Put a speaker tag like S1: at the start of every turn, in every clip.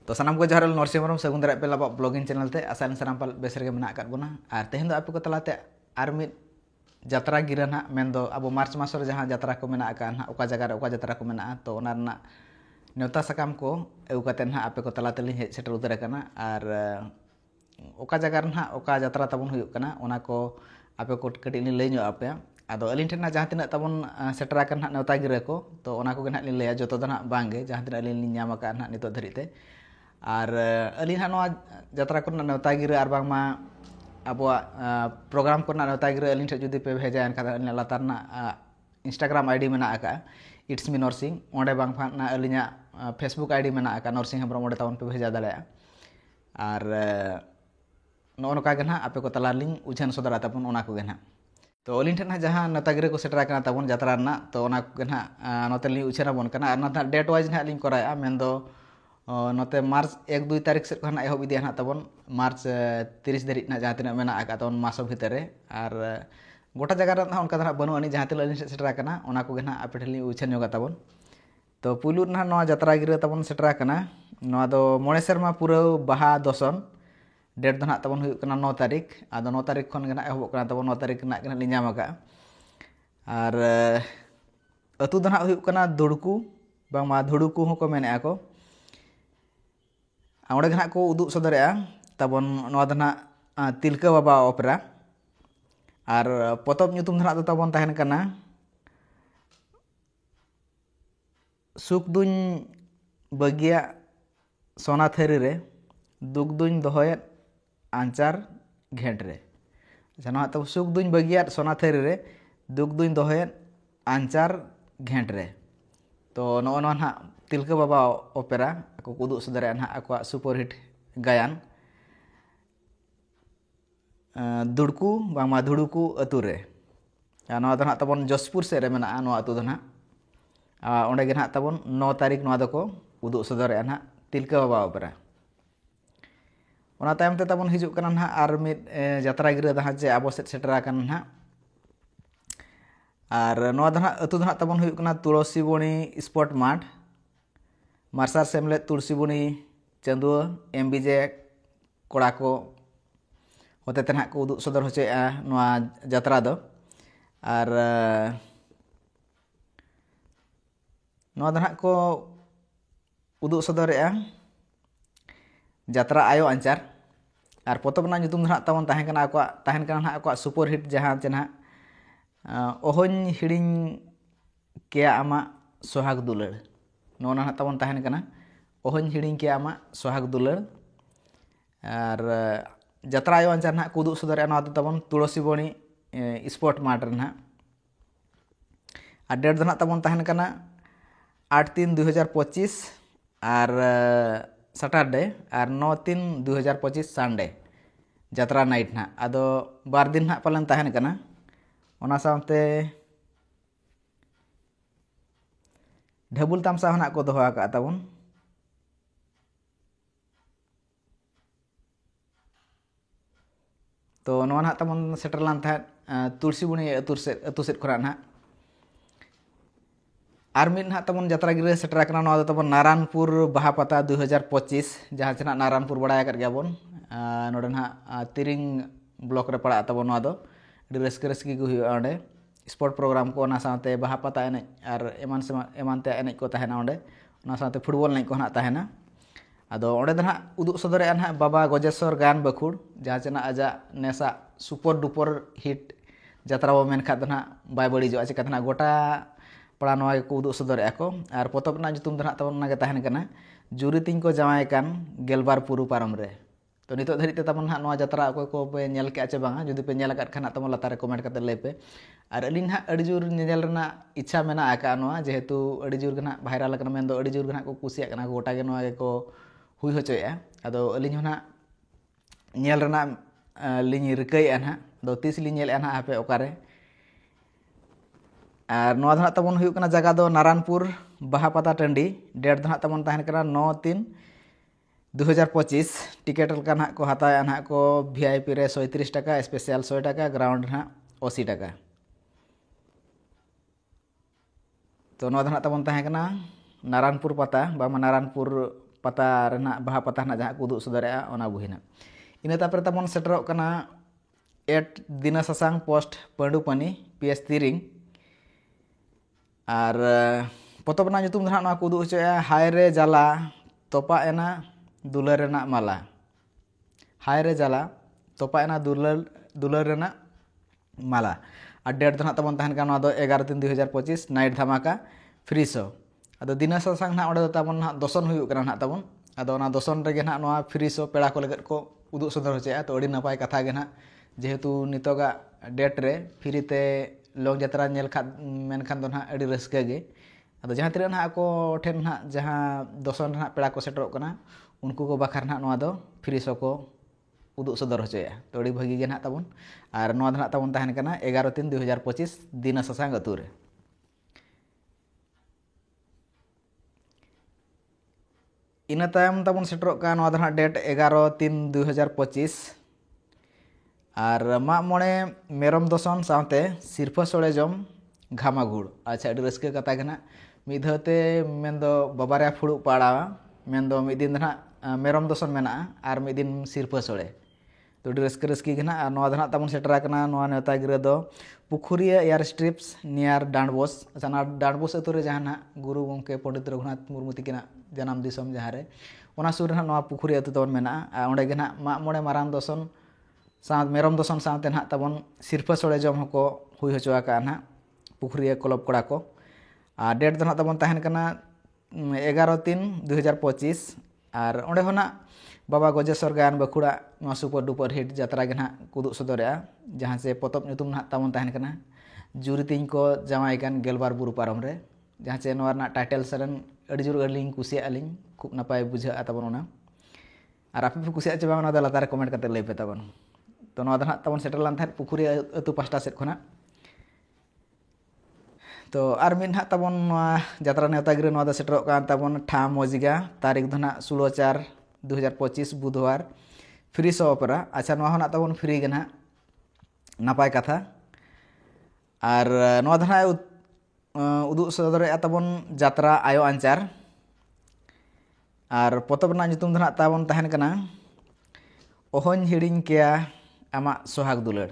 S1: तो सामान को जहाँ नरसिंह मरम सगुन दारा पे लाबा ब्लॉगिंग चैनल ते आसान सामान पाल बेसर के मेना आकात बोना और तेहन दो आपे को तलाते आर मिद जात्रा गिरा ना मेन दो अब मार्च मास रे जहाँ जात्रा को मेना आका ना ओका जगह रे ओका जात्रा को मेना तो ओना रना नेवता सकाम को एउ कते ना आपे को तलाते लिं हेज सेटर उतर kana और ओका जगह रे ना ओका जात्रा तबन हुयुक kana ओना को आपे को कटी लिं लई ᱧᱚᱜ आपे आदो अलिन ठेन ना जहाँ तिना तबन सेटरा kan ना नेवता गिरा को तो ओना को ना लिं लैया जतो दो ना बांगे जहाँ तिना लिं ᱧᱟᱢ आका ना नितो धरिते और अली हाँ जात्रा को नेवता गिरा और बांगमा अब प्रोग्राम को नेवता गिरा अली ठे जुदी पे भेजा एनका लातार ना इंस्टाग्राम आईडी मेना आका इट्स मी नरसिंह ओंडे बांग फाना अलिया फेसबुक आईडी मेना आका नरसिंह हेम्ब्रम ओंडे तबन पे भेजा दाड़े और नौ नौका गे ना आपे को तला लिंग उछान सदरा तबन ओना को गे ना तो अली ठे ना जहाँ नेवता गिरा को सेटरा kana तबन जात्रा ना तो ओना को गे ना नोते लिंग उछाना बन kana और ना डेट वाइज ना लिंग कराया मेन दो नोते मार्च 1-2 तारीख से खाना एहब इदिया ना तबन मार्च 30 धरिज ना जहाँ तिना मेना आका तबन मासो भितर और गोटा जगह रे ना उनका ना बनु अनि जहाँ तिना लिंग सेटरा kana ओना को गे ना आपे ठेली उछान ᱧᱚᱜᱟ तबन तो पुलु ना नोआ जात्रा गिरा तबन सेटरा kana नोआ दो मोणे सेरमा पूरा बाहा दसन डेट दो ना तबन हुयुक kana 9 तारीख आदो 9 तारीख खन गे ना एहब kana तबन 9 तारीख ना गे ना लिंग ᱧᱟᱢ आका और अतु दो ना हुयुक kana दुड़कू बांगमा धुड़ुकू हो को मेने आको ओंडे गे ना को उदुग सदरेआ तबन नोआ दो ना तिलका बाबा ओपेरा और पतब ᱧᱩᱛᱩᱢ दो ना दो तबन तहन kana सुख दुñ बगिया सोना थेरी रे दुख दुñ दोहयत आंचार घेंट रे अच्छा तब सुख दुñ बगिया सोना थेरी रे दुख दुñ दोहयत आंचार घेंट रे तो नो ना तिलका बाबा ओपेरा को उदुग सदरेआ ना आको सुपरहिट गायन दुड़कू बांगमा धुड़ुकू अतु रे नोआ दो ना तबन जसपुर से रे मेना नोआ अतु दो ना ओंडे गे ना तबन 9 तारीख नोआ दो को उदुग सदरेआ ना तिलका बाबा ओपेरा ओना तायम ते तबन हिजुक kana ना आर मिद जात्रा गिरा दहा जे आबो सेट सेटरा kana ना और नोआ दो ना अतु दो ना तबन हुयुक kana तुलसी बणी स्पोर्ट माठ मार्सार सेमले तुलसी बणी चंदुआ एमबीजे कोड़ा को होते ते ना को उदुग सदर होचेआ नोआ जात्रा दो और नोआ दो ना को उदुग सदरेआ जात्रा आयो आंचार और पतब ना ᱧᱩᱛᱩᱢ ना तबन तहन kana ना आको सुपर हिट जहाँ चे ना ओहन हिड़िंग के आमा सोहाग दुलड़ नो ना तबन तहन kana ओहन हिड़िंग के आमा सोहाग दुलड़ और जात्रा आयो आंचार ना को उदुग सदरेआ नोआ दो तबन तुलसी बणी स्पोर्ट मार्ट रे ना और डेट दो ना तबन तहन kana 8-3-2025 और सैटरडे और 9-3-2025 संडे जात्रा नाइट ना आदो बार दिन ना पालन तहन kana ओना सामते ढबुल तामसा ना को दोहो आका तबन तो नोआ ना तबन सेटरलान था तुलसी बुणी अतु सेट खरा ना और मिद ना तबन जात्रा गिरा सेटरा kana नोआ दो तबन नारायणपुर बाहा पता 2025 जहाँ से नारायणपुर बड़ा कर गया बन नोडे ना तिरिंग ब्लॉक रे पड़ा तबन नोआ दो रस्क रस्की को हुआ ओंडे स्पोर्ट प्रोग्राम को ना साथे बाहा पता एने और एमान ते एने को तहना ओंडे ना साथे फुटबॉल ने को ना तहना आदो ओंडे दो ना उदुग सदरेआ ना बाबा गजेश्वर गायन बखुड़ जहाँ से आजा नेसा सुपर डुपर हिट जात्रा बो मेनखा दो ना बाय बड़ीजो चिका ना गोटा पड़ा नोआ को उदुग सदरेआ को और पतब ना ᱧᱩᱛᱩᱢ दो ना तबन ना गे तहन kana जुरी तिंग को जमाय कान गेलबार पुरु पारम रे तो नितो धरित ते तबन ना नोआ जात्रा को पे नेल के आचे बांगा जुदी पे नेल आकात खाना तबन लातारे कमेंट करते ले पे और अली ना अड़ी जोर नेल रना इच्छा मेना आका नोआ जेहेतु अड़ी जोर गना भाइरल kana मेन दो अड़ी जोर गना को कुसिया kana गोटा गे नोआ को हुई होचोया आदो अली ना नेल रना लिंग रिकैया ना दो 30 लिंग नेल ना आपे ओकारे और नोआ दो तबन हुयुक kana जगह दो नारायणपुर बाहा पता टंडी डेट दो तबन तहन kana 9-3-2025 टिकेट ना को हताया ना को वीआईपी रे 130 टाका स्पेशल 100 टाका ग्राउंड ना 80 टाका तो नोआ दो तबन तहन kana नारायणपुर पता बामा Narayanpur pata rena baha pata na jaha ko uduk sodorea ona buhi na ina tapre tabon seterok kana at Dina Sasang post Pandupani PS Tiring ar potop na nyutum dana na ko uduk hocoya haire jala topa ena dular rena mala haire jala topa ena dular rena mala R date ᱫᱚ ᱱᱟᱜ ᱛᱟᱵᱚᱱ ᱛᱟᱦᱮᱱ ᱠᱟᱱᱟ ᱱᱚᱣᱟ ᱫᱚ 11/3/2025 night धमाका free show ᱟᱫᱚ ᱫᱤᱱᱟ ᱥᱟᱥᱟᱝ ᱱᱟᱜ ᱚᱸᱰᱮ ᱫᱚ ᱛᱟᱵᱚᱱ ᱱᱟᱜ ᱫᱚᱥᱚᱱ ᱦᱩᱭᱩᱜ ᱠᱟᱱᱟ ᱱᱟᱜ ᱛᱟᱵᱚᱱ ᱟᱫᱚ ᱚᱱᱟ ᱫᱚᱥᱚᱱ ᱨᱮᱜᱮ ᱱᱟᱜ ᱱᱚᱣᱟ फ्री शो ᱯᱮᱲᱟ ᱠᱚ ᱞᱟᱹᱜᱤᱫ ᱠᱚ ᱩᱫᱩᱜ ᱥᱚᱫᱚᱨ ᱦᱚᱪᱚᱭᱟ ᱛᱚ ᱟᱹᱰᱤ ᱱᱟᱯᱟᱭ ᱠᱟᱛᱷᱟ ᱜᱮ ᱱᱟᱜ ᱡᱮᱦᱮᱛᱩ ᱱᱤᱛᱚᱜᱟᱜ ᱰᱮᱴ ᱨᱮ फ्री তে ᱞᱚᱝ ᱡᱟᱛᱨᱟ ᱧᱮᱞ ᱢᱮᱱᱠᱷᱟᱱ ᱫᱚ ᱱᱟᱜ ᱟᱹᱰᱤ ᱨᱟᱹᱥᱠᱟᱹ ᱜᱮ ᱟᱫᱚ ᱡᱟᱦᱟᱸ ᱛᱤᱱᱟᱹᱜ ᱱᱟᱜ ᱟᱠᱚ ᱴᱷᱮᱱ ᱱᱟᱜ ᱡᱟᱦᱟᱸ ᱫᱚᱥᱚᱱ ᱨᱮ ᱱᱟᱜ ᱯᱮᱲᱟ ᱠᱚ ᱥᱮᱴᱮᱨᱚᱜ ᱠᱟᱱᱟ उनको को बाखर ना नवा दो फ्री शो को उदुग सदर होचोया तो अड़ी भागी गे ना ताबन और नवा ना ताबन तहन कना 11/3/2025 दिना ससांग अतु रे इन तायम ताबन सेटरोग का नवा दना डेट 11/3/2025 और मा मोणे मेरम दसोन सावते सिरफा सोळे जम घामागुड़ अच्छा अड़ी रस्के कथा गना मिधते मेंदो बाबारे फुड़ु पाड़ा मेंदो मिदिन दना मेरम दसोन मेना और मिदिन सिरफा सोळे तो अड़ी रस्के रस्की गना और नवा दना ताबन सेटरा कना नवा नेता गिरे दो पुखुरिया एयर स्ट्रिप्स नियर डांडबोस अच्छा ना डांडबोस अतु रे जहां गुरु गंके पंडित रघुनाथ मुर्मू तिकिना जन्म दिसम जहां रे ओना सुर ना नवा पुखुरिया अतु ताबन मेना ओंडे गे ना मा मोणे माराम दसोन साथ मेरम दसोन साथ ना ताबन सिरफा सोळे जम हको हुई होचवा का ना पुखुरिया क्लब कोड़ा को और डेट दो ना ताबन तहन कना 11/3/2025 और ओंडे होना बाबा गजेश्वर गायन बखुड़ा सुपर डुपर हिट जात्रा के ना कुदुग सदोरेआ जहाँ से पोतब नुतुम ना ताबन तहन कना जुरी तिन को जामाई कान गेलबार बुरु पारम रे जहाँ से नोर ना टाइटल सरन अड़ी जोर अलिंग कुसिया अलिंग खूब नपाय बुझा ताबन ओना और आपे कुसिया चे बांग ना लातार कमेंट करते लई पे ताबन तो नोआ द ना ताबन सेटल लान थार पुखुरी अतु पास्टा सेट खना तो आर मिन ना ताबन जात्रा नेता गिरे नोआ द सेटरोग कान ताबन ठा मोजिगा तारीख द ना 16/4/2025 बुधवार फ्री शो ओपेरा अच्छा नोआ होना ताबन फ्री गे ना नापाय कथा और नोआ द ना उदुग सदर ताबन जात्रा आयो आंचार और पोतब ना nyutum द ना ताबन तहन कना ओहन हिड़िंग केया आमा सोहाग दुलड़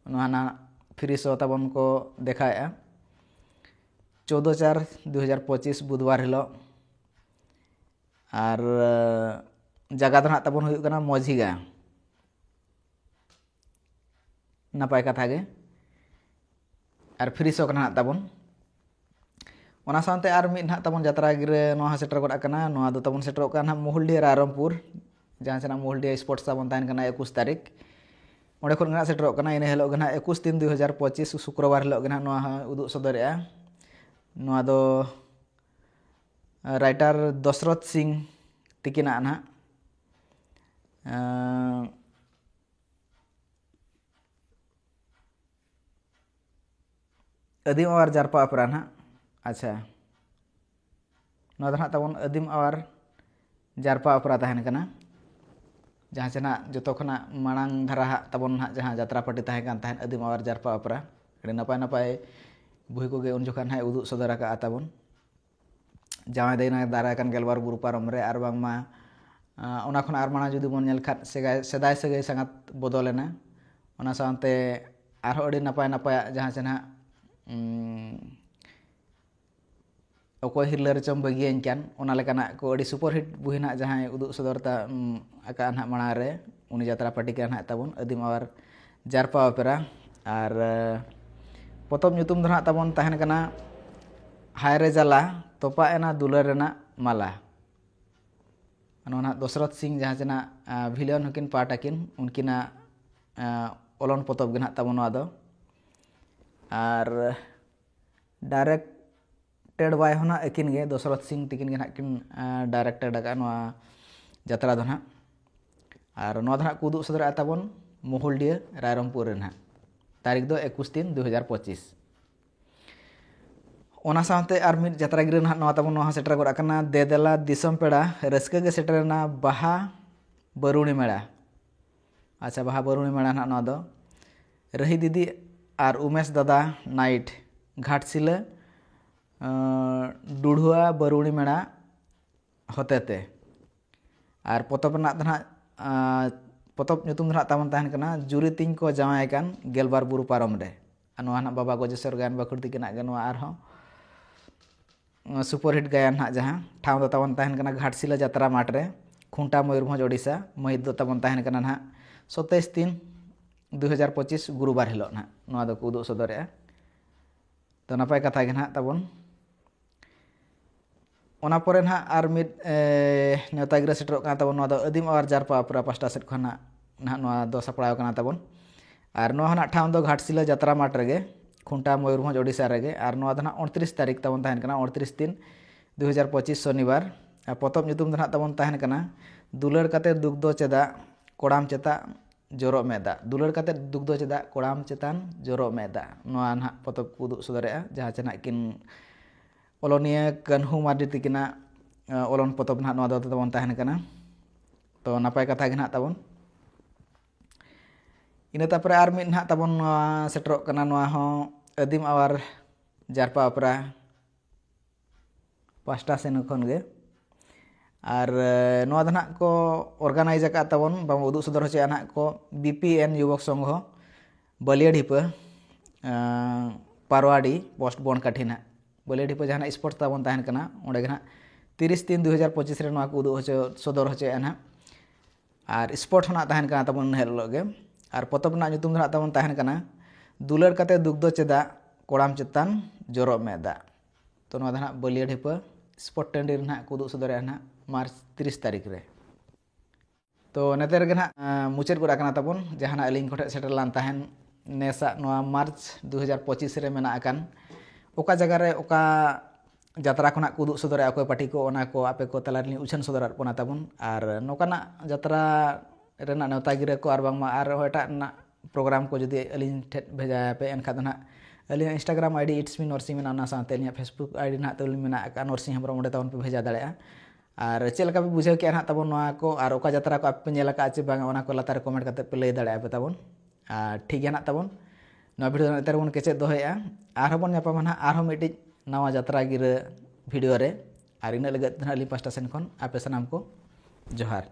S1: नोआ ना फ्री शो ताबन को देखाया 14/4/2025 बुधवार हिलो और जगह ना ताबन हुई कना मोजिगा नापाय कथा गे और फ्री शो कना ताबन ओना सानते आर मिद ना ताबन जात्रा गिरे नोआ सेटर गड कना नोआ दो ताबन सेटर कना मोहलडिया रायरमपुर जहाँ से ना मोहलडिया स्पोर्ट्स ताबन तहन कना 21 तारीख ओंडे खन ना सेटर कना इन हेलो गना 21/3/2025 शुक्रवार हेलो गना नोआ उदुग सदरेआ नोआ दो राइटर दशरथ सिंह तिकिना ना अदीम आवर जारपा अपरा ना अच्छा नोआ ना ताबन अदीम आवर जारपा अपरा तहन कना जहाँ से ना जो खना मांग धारा ताबन ना जहाँ जात्रा पार्टी तहन कान तहन अदीम आवर जारपा अपरा अड़ी नपाय नपाय बुही को गे उन जोखान है उदुग सदर का ताबन जामाय दैना दारा कान गेलबार बुरु पारम रे आर बांगमा ओना खन आर माना जुदी बन नेल खात सेदाय सगै संगत बदलेना ओना सानते आरो अड़ी नपाय नपाय जहाँ से ना अकोय हिरलर चम बगियन कान ओना लेकाना को अड़ी सुपर हिट बुही ना जहाँ उदुग सदरता आका ना माना रे उनी जात्रा पार्टी का ना ताबन अदीम आवर जारपा ओपेरा और पोतब nyutum द ना ताबन तहन कना हायरे जाला तोपा एना दुलर रेना माला दशरथ सिंह जहाँ से ना भिलियन हकिन पार्ट आकिन उनकिना ओलन पोतब गे ना ताबन नोआ दो और डायरेक्टेड बाय होना अकिन गे दशरथ सिंह तिकिन गे ना किन डायरेक्टेड आका नोआ जात्रा दो ना और नोआ दो ना कुदुग सदर ताबन मोहलडिया रायरमपुर रे ना तारीख दो 21/3/2025 ओना साथे आर मिद जात्रा गिरे ना नोआ ताबन नोआ सेटर गड कना देदेला दिसम पेड़ा रस्के गे सेटरना बाहा बरुणी मेला अच्छा बाहा बरुणी मेला ना नोआ दो रही दीदी और उमेश दादा नाइट घाटशिला डुढ़ुआ बरुणी मेला होतेते और पोतब रना दो नाग पोतब nyutum दो नाग ताबन तहन कना जुरी तिंग को जावाय कान गेलबार बुरु पारम रे नोआ नाग बाबा गजेश्वर गायन बाखुर तिकिनाग गे नोआ आरहों सुपरहिट गायन नाग जहाँ ठाव दो ताबन तहन कना घाटशिला जात्रा माठ रे खुंटा मयूरभंज ओडिशा महित दो ताबन तहन कना नाग 27/3/2025 गुरुबार हिलो नाग नोआ दो उदुग सदरेआ तो नापाय कथा गे नाग ताबन ओना परे नाग आर मिद नेवता गिरा सेटरोग काना ताबन नोआ दो आदिम आवर जारपा अपरा पास्टा सेट खन नाग नोआ दो सापड़ाव काना ताबन और नोआ नाग ठाव दो घाटशिला जात्रा माठ रेगे खुंटा मयूरभंज ओडिशा रेगे और नोआ दो नाग 29 तारीख ताबन तहन कना 29/3/2025 शनिवार पोतब nyutum दो नाग ताबन तहन कना दुलर काते दुख दो चेदा कोड़ाम चेता जोरो मेदा दुलर काते दुख दो चेदा कोड़ाम चेतान जोरो मेदा नोआ नाग पोतब उदुग सदरेआ जहाँ चेना किन ओलोनिया कन्हू मार्डी तिकिना ओलोन पोतब नाग नोआ दो ताबन तहन कना तो नापाय कथा गे नाग ताबन इन तापरे आर मिद नाग ताबन सेटरोग कना नोआ हों आदिम आवर जारपा अपरा पास्टा सेन खन गे और नोआ दो नाग को ऑर्गेनाइज का ताबन बांग उदुग सदर होचे नाग को BPN युवक संघ बलिया ढिपा पारवाड़ी पोस्ट बनकाठी नाग बलिया ढिपा जहाँ स्पोर्ट्स ताबन तहन कना ओंडे गे नाग 30/3/2025 रे नोआ को उदुग होचे सदर होचे नाग और स्पोर्ट होना तहन कना ताबन हेलोगे गे और पोतब नाग nyutum दो नाग ताबन तहन कना दुलर काते दुख दो चेदा कोड़ाम चेतान जोरो मेदा तो नोआ दो नाग बलिया ढिपा स्पोर्ट टंडी रे नाग को उदुग सदरेआ नाग मार्च 30 तारीख रे तो नेते रेगे नाग मुचाद गोड़ आकाना ताबन जहाँ अलिंग कोठे सेटर लान तहन नेसा नोआ मार्च 2025 रे मेना आकान ओका जगह रे ओका जात्रा खना को उदुग सदरेआ अकोय पार्टी को ओना को आपे को तला रे उछन सदरात बना ताबन और नोकाना जात्रा रेना नेवता गिरा को और बांगमा और एटा ना प्रोग्राम को जुदी अलिंग ठेट भेजा पे एनखा दो नाग अलिंग Instagram ID it's me Narsingh Meena ना साथे अलिंग फेसबुक आईडी नाग तलिंग मेना का नरसिंह हेम्ब्रम ओंडे ताबन पे भेजा दाड़ेया और चेक लगा पे बुझाव के नाग ताबन नोआ को और ओका जात्रा को आपे नेल का चे बांग ओना को लातार कमेंट करते पे लई दाड़ेया पे ताबन ठीक गया नाग ताबन नोआ वीडियो नेते बन केचे दोहेया आर बन नापामा नाग आर मिटि नवा जात्रा गिरा वीडियो रे और इन लगत अलिंग पास्टा सेन खन आपे सनाम को जोहार।